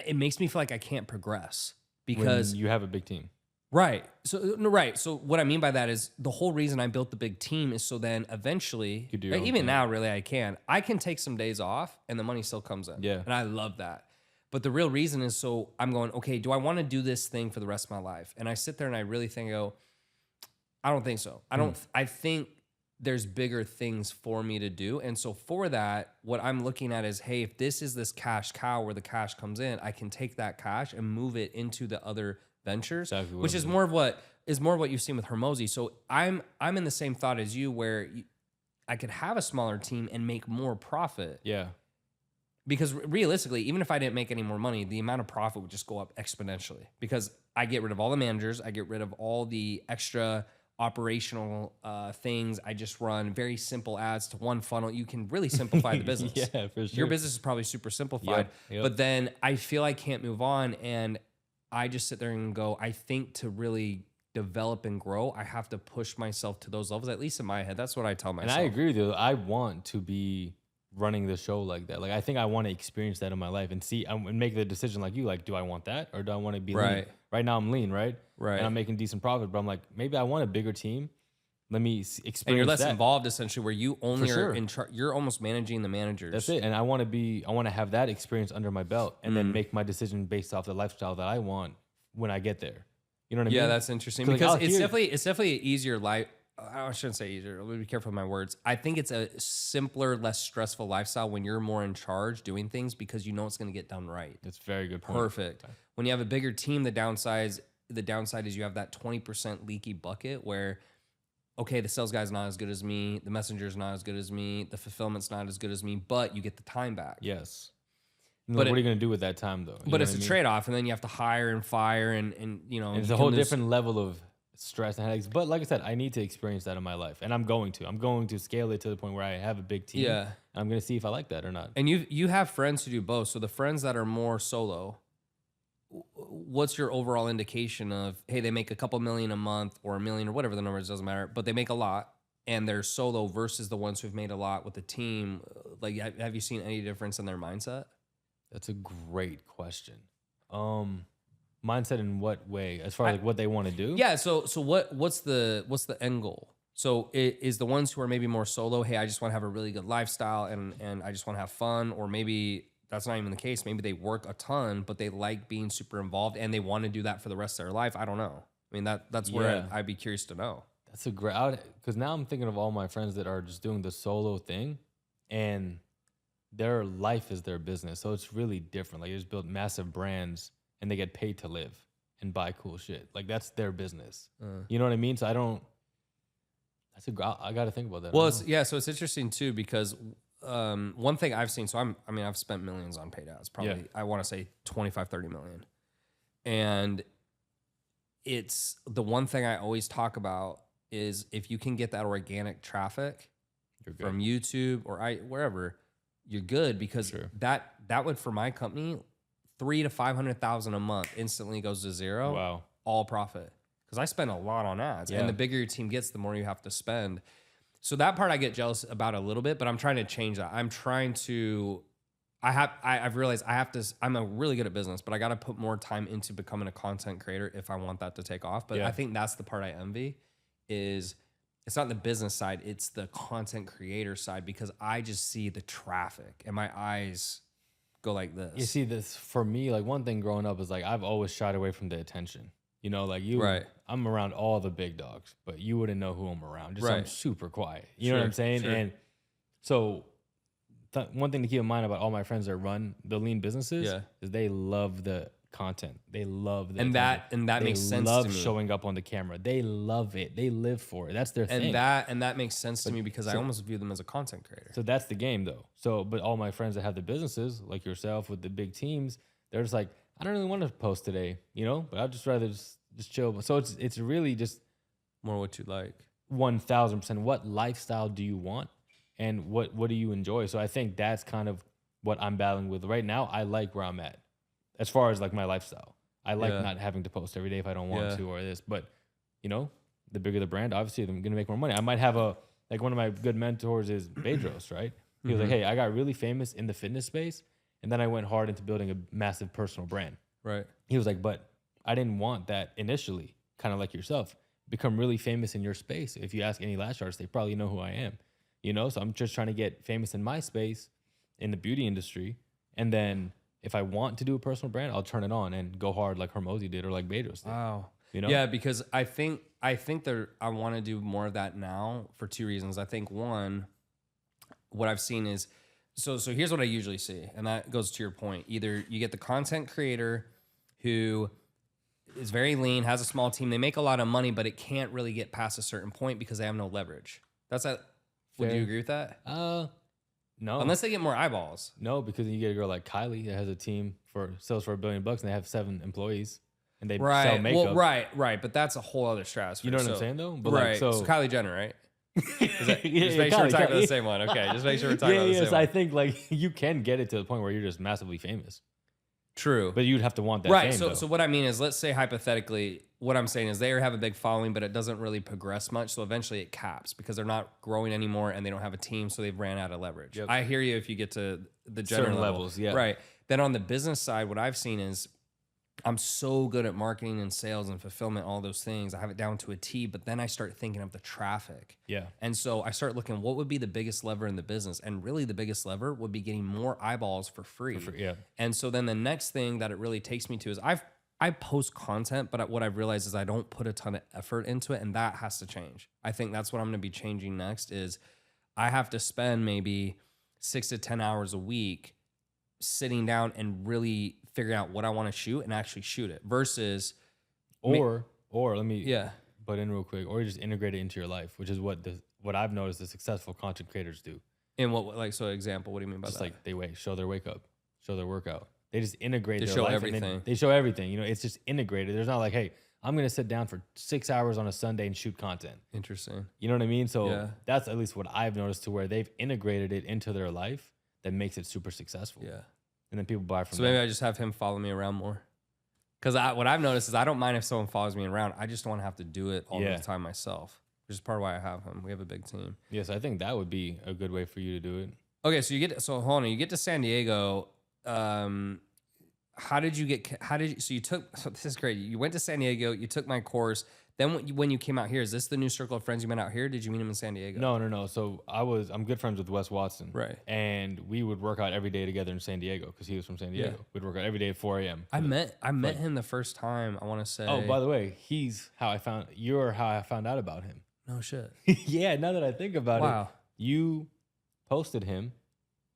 it makes me feel like I can't progress because when you have a big team. Right. So no, right. So what I mean by that is the whole reason I built the big team is so then eventually, You do your like own even thing. now, really, I can take some days off and the money still comes in. Yeah. And I love that. But the real reason is so I'm going, okay, do I want to do this thing for the rest of my life? And I sit there and I really think, I don't think so. I think there's bigger things for me to do. And so for that, what I'm looking at is, hey, if this is this cash cow where the cash comes in, I can take that cash and move it into the other ventures, Exactly what which I'm is doing. more of what you've seen with Hermosi. So I'm in the same thought as you, where I could have a smaller team and make more profit. Yeah. Because realistically, even if I didn't make any more money, the amount of profit would just go up exponentially because I get rid of all the managers, I get rid of all the extra operational things. I just run very simple ads to one funnel. You can really simplify the business. Yeah, for sure. Your business is probably super simplified, Yep. but then I feel I can't move on, and I just sit there and go, I think to really develop and grow, I have to push myself to those levels, at least in my head. That's what I tell myself. And I agree with you. I want to be running the show like that. Like, I think I want to experience that in my life and see and make the decision like you. Like, do I want that or do I want to be lean? Right. Right now I'm lean, right? Right. And I'm making decent profit, but I'm like, maybe I want a bigger team. Let me experience And you're less that. involved, essentially, where you only For are sure. in charge. You're almost managing the managers. That's it. And I want to have that experience under my belt and then make my decision based off the lifestyle that I want when I get there. You know what I mean? Yeah, that's interesting 'Cause, like, because out it's here- definitely an easier life. I shouldn't say easier. Let me be careful with my words. I think it's a simpler, less stressful lifestyle when you're more in charge doing things because you know it's going to get done right. That's a very good point. Perfect. When you have a bigger team, the downside is you have that 20% leaky bucket where, okay, the sales guy's not as good as me, the messenger's not as good as me, the fulfillment's not as good as me, but you get the time back. Yes. But But what are you going to do with that time though? You But know it's what a I mean? trade-off, and then you have to hire and fire, and you know, And it's you a can whole lose- different level of stress and headaches. But like I said, I need to experience that in my life, and I'm going to scale it to the point where I have a big team. Yeah. And I'm going to see if I like that or not. And you have friends who do both. So the friends that are more solo, what's your overall indication of, hey, they make a couple million a month or $1 million or whatever the number is, doesn't matter, but they make a lot and they're solo versus the ones who've made a lot with the team. Like, have you seen any difference in their mindset? That's a great question. Mindset in what way? As far as like what they want to do? Yeah. So what's the end goal? So it is the ones who are maybe more solo. Hey, I just want to have a really good lifestyle and I just want to have fun. Or maybe that's not even the case. Maybe they work a ton, but they like being super involved and they want to do that for the rest of their life. I don't know. I mean, that's where Yeah. I'd be curious to know. That's a great, because now I'm thinking of all my friends that are just doing the solo thing and their life is their business. So it's really different. Like, they just build massive brands and they get paid to live and buy cool shit. Like, that's their business. You know what I mean? So I got to think about that. Well, so it's interesting too, because one thing I've seen, so I've spent millions on paid ads, probably, I want to say 25, 30 million. And it's the one thing I always talk about is if you can get that organic traffic You're good. from YouTube or wherever, you're good, because Sure. that would, for my company, 300,000 to 500,000 a month instantly goes to zero. Wow. All profit. Because I spend a lot on ads, Yeah. and the bigger your team gets, the more you have to spend. So that part I get jealous about a little bit, but I'm trying to change that. I'm trying to. I've realized I'm really good at business, but I got to put more time into becoming a content creator if I want that to take off. But Yeah. I think that's the part I envy. Is it's not the business side, it's the content creator side, because I just see the traffic and my eyes go like this. You see, this for me, like, one thing growing up is like I've always shied away from the attention. You know, like Right. I'm around all the big dogs, but you wouldn't know who I'm around. Just I'm Right. super quiet. You know what Sure, I'm saying? sure. And so one thing to keep in mind about all my friends that run the lean businesses is they love the content. They love the and that they makes sense love to me. showing up on the camera. They love it. They live for it. That's their thing. And that makes sense to me, because I almost view them as a content creator. So that's the game, though. So, but all my friends that have the businesses, like yourself with the big teams, they're just like, I don't really want to post today, you know, but I'd just rather just chill. So it's really just More what you like. 1000%. What lifestyle do you want, and what do you enjoy? So I think that's kind of what I'm battling with right now. I like where I'm at as far as like my lifestyle. I like Yeah. not having to post every day if I don't want Yeah. to or this, but you know, the bigger the brand, obviously I'm gonna make more money. I might have like one of my good mentors is Bedros, right? He was like, hey, I got really famous in the fitness space, and then I went hard into building a massive personal brand. Right. He was like, but I didn't want that initially, kind of like yourself. Become really famous in your space. If you ask any lash artist, they probably know who I am. You know, so I'm just trying to get famous in my space in the beauty industry. And then if I want to do a personal brand, I'll turn it on and go hard like Hormozy did or like Bedros did. Wow. You know? Yeah, because I think I want to do more of that now for two reasons. I think one, what I've seen is so here's what I usually see, and that goes to your point. Either you get the content creator who is very lean, has a small team, they make a lot of money, but it can't really get past a certain point because they have no leverage. That's that. Would you agree with that? No. Unless they get more eyeballs. No, because you get a girl like Kylie that has a team sells for $1 billion and they have 7 employees and they sell makeup. Well, right. But that's a whole other stratosphere. You know what I'm saying though? But right. Like, so Kylie Jenner, right? Just make yeah, sure we're talking about the same one. Okay, just make sure we're talking about the same one. I think like you can get it to the point where you're just massively famous. True. But you'd have to want that right. fame, So what I mean is, let's say hypothetically, what I'm saying is they have a big following, but it doesn't really progress much. So eventually it caps because they're not growing anymore and they don't have a team. So they've ran out of leverage. Yep. I hear you if you get to the general certain levels. Yeah. Right. Then on the business side, what I've seen is I'm so good at marketing and sales and fulfillment, all those things. I have it down to a T, but then I start thinking of the traffic. Yeah. And so I start looking, what would be the biggest lever in the business? And really the biggest lever would be getting more eyeballs for free. Yeah. And so then the next thing that it really takes me to is I post content, but what I've realized is I don't put a ton of effort into it, and that has to change. I think that's what I'm going to be changing next is I have to spend maybe 6 to 10 hours a week sitting down and really figuring out what I want to shoot and actually shoot it versus or let me butt in real quick, or just integrate it into your life, which is what I've noticed the successful content creators do. In what, like, so example, what do you mean by just that? Like they show their wake up, show their workout. They just integrate they their show life. Everything. They show everything. You know, it's just integrated. There's not like, hey, I'm going to sit down for 6 hours on a Sunday and shoot content. Interesting. You know what I mean? So that's at least what I've noticed, to where they've integrated it into their life that makes it super successful. Yeah. And then people buy from So maybe I just have him follow me around more. Because what I've noticed is I don't mind if someone follows me around. I just don't want to have to do it all the time myself, which is part of why I have him. We have a big team. Yes, I think that would be a good way for you to do it. Okay, so hold on. You get to San Diego. So this is great. You went to San Diego. You took my course. Then when you came out here, is this the new circle of friends you met out here? Did you meet him in San Diego? No. So I'm good friends with Wes Watson. Right. And we would work out every day together in San Diego because he was from San Diego. Yeah. We'd work out every day at 4 a.m. I met him the first time, I want to say. Oh, by the way, you're how I found out about him. No shit. Yeah, now that I think about it. You posted him.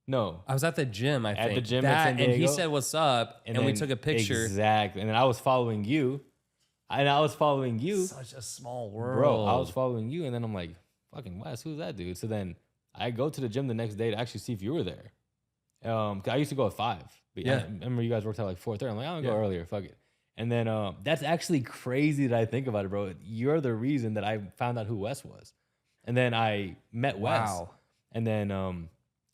No. I was at the gym, I think. At the gym at San Diego. And he said, what's up? And we took a picture. Exactly. And then I was following you. Such a small world. Bro, I was following you. And then I'm like, fucking Wes, who's that dude? So then I go to the gym the next day to actually see if you were there. I used to go at 5. But I remember you guys worked out like 4:30. I'm like, I'm going to go earlier. Fuck it. And then that's actually crazy that I think about it, bro. You're the reason that I found out who Wes was. And then I met Wes. Wow. And then...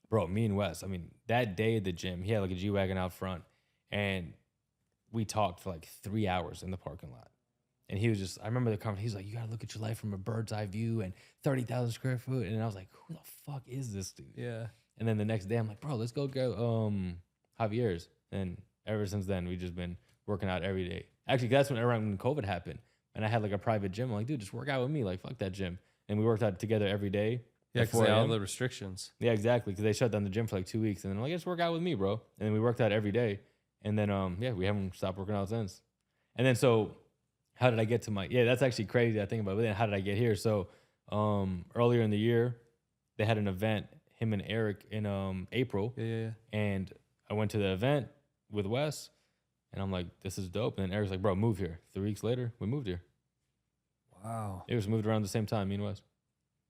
bro, me and Wes, I mean, that day at the gym, he had like a G-Wagon out front, and we talked for like 3 hours in the parking lot. And he was just, I remember the conversation, he's like, you gotta look at your life from a bird's eye view and 30,000 square foot. And I was like, who the fuck is this dude? Yeah. And then the next day, I'm like, bro, let's go get Javier's. And ever since then, we've just been working out every day. Actually, that's around when COVID happened. And I had like a private gym. I'm like, dude, just work out with me. Like, fuck that gym. And we worked out together every day. Yeah, because they had all the restrictions. Yeah, exactly. Because they shut down the gym for like 2 weeks. And then I'm like, just work out with me, bro. And then we worked out every day. And then, we haven't stopped working out since. And then, so how did I get to that's actually crazy. I think about it. But then how did I get here? So earlier in the year, they had an event, him and Eric, in April. Yeah. And I went to the event with Wes. And I'm like, this is dope. And then Eric's like, bro, move here. 3 weeks later, we moved here. Wow. It was moved around the same time, me and Wes.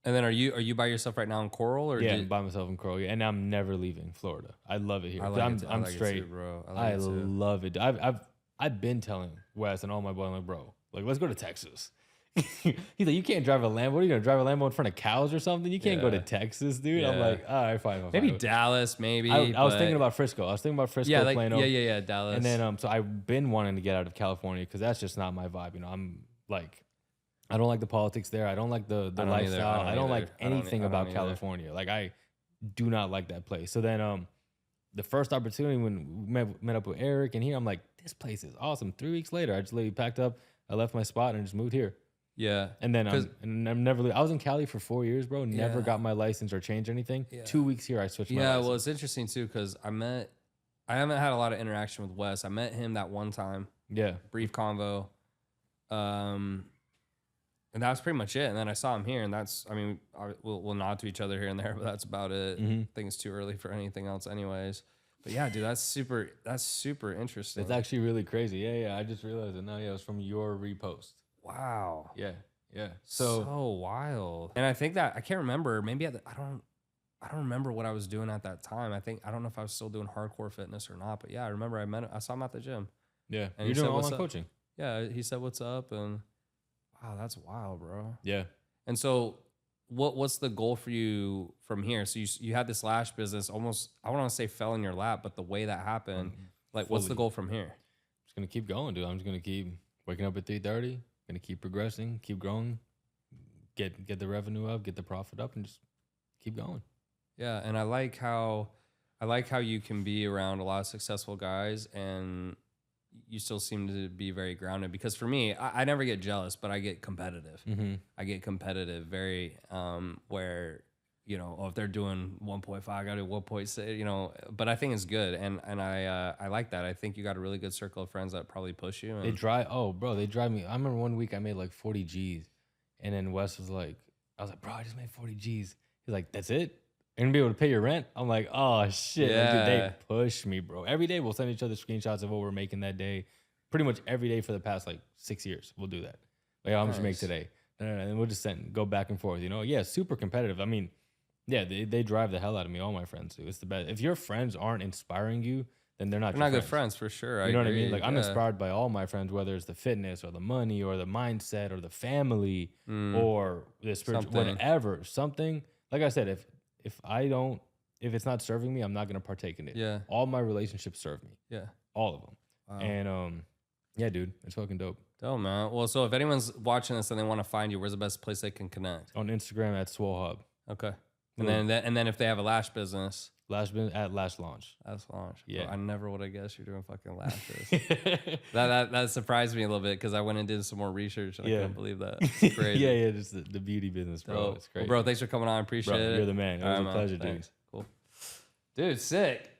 And then are you by yourself right now in Coral? Or I'm by myself in Coral. Yeah. And I'm never leaving Florida. I love it here. I'm straight. It too, bro. I love it. I've been telling Wes and all my boys, I'm like, bro, like, let's go to Texas. He's like, you can't drive a Lambo. What are you going to drive a Lambo in front of cows or something? You can't go to Texas, dude. Yeah. I'm like, all right, fine. Maybe Dallas, maybe. I was thinking about Frisco. Plano. Yeah, Dallas. And then, so I've been wanting to get out of California because that's just not my vibe. You know, I'm like, I don't like the politics there. I don't like the don't either. lifestyle. I I don't don't like either. I don't anything about either. California. Like I do not like that place. So then the first opportunity when we met up with Eric and here, I'm like, this place is awesome. 3 weeks later, I just literally packed up, I left my spot and just moved here. Yeah. And then I'm never. I was in Cali for 4 years, bro. Never Yeah. got my license or changed anything. Yeah. 2 weeks here, I switched my Yeah, license. well, it's interesting too because I haven't had a lot of interaction with Wes. I met him that one time, Yeah. brief convo, and that was pretty much it. And then I saw him here, and we'll nod to each other here and there, but that's about it. Mm-hmm. I think it's too early for anything else, anyways. But yeah, dude, that's super interesting. It's actually really crazy. Yeah. I just realized it now. Yeah, it was from your repost. Wow. Yeah. So wild. And I think that I can't remember. Maybe I don't remember what I was doing at that time. I don't know if I was still doing hardcore fitness or not. But yeah, I remember I saw him at the gym. Yeah. And You're he doing said, "What's online up?" coaching. Yeah, he said, "What's up?" And wow, that's wild, bro. Yeah. And so, what's the goal for you from here? So you had this Lash business, almost I want to say fell in your lap, but the way that happened, like, what's the Fully. goal from here? Just gonna keep going, dude. I'm just gonna keep waking up at 3:30. Gonna keep progressing, keep growing, get the revenue up, get the profit up, and just keep going. Yeah, and I like how you can be around a lot of successful guys and you still seem to be very grounded. Because for me, I never get jealous, but I get competitive. Mm-hmm. I get competitive very where, if they're doing 1.5, I got to do 1.6, but I think it's good. And I like that. I think you got a really good circle of friends that probably push you. And They drive me. I remember one week I made like 40 G's. And then Wes was like, I was like, bro, I just made 40 G's. He's like, that's it? You're gonna be able to pay your rent? I'm like, oh shit. Like, dude, they push me, bro. Every day we'll send each other screenshots of what we're making that day. Pretty much every day for the past like 6 years, we'll do that. Like, how much you make today? And we'll just go back and forth, Yeah, super competitive. I mean, yeah, they drive the hell out of me. All my friends do. It's the best. If your friends aren't inspiring you, then they're not good friends for sure. You know what I mean? Like, I'm inspired by all my friends, whether it's the fitness or the money or the mindset or the family or the spiritual, whatever. Something. Like I said, if it's not serving me, I'm not gonna partake in it. Yeah. All my relationships serve me. Yeah. All of them. Wow. And yeah, dude, it's fucking dope. Dope, man. Well, so if anyone's watching this and they want to find you, where's the best place they can connect? On Instagram at Sohayb. Okay. And then if they have a Lash business, Lash at Lash Launch. That's Launch. Yeah. Bro, I never would have guessed you're doing fucking lashes. that surprised me a little bit because I went and did some more research and I couldn't believe that. It's crazy. yeah, just the beauty business, bro. It's great. Well, bro, thanks for coming on. Appreciate it. You're the man. It was a pleasure, dude. Cool. Dude, sick.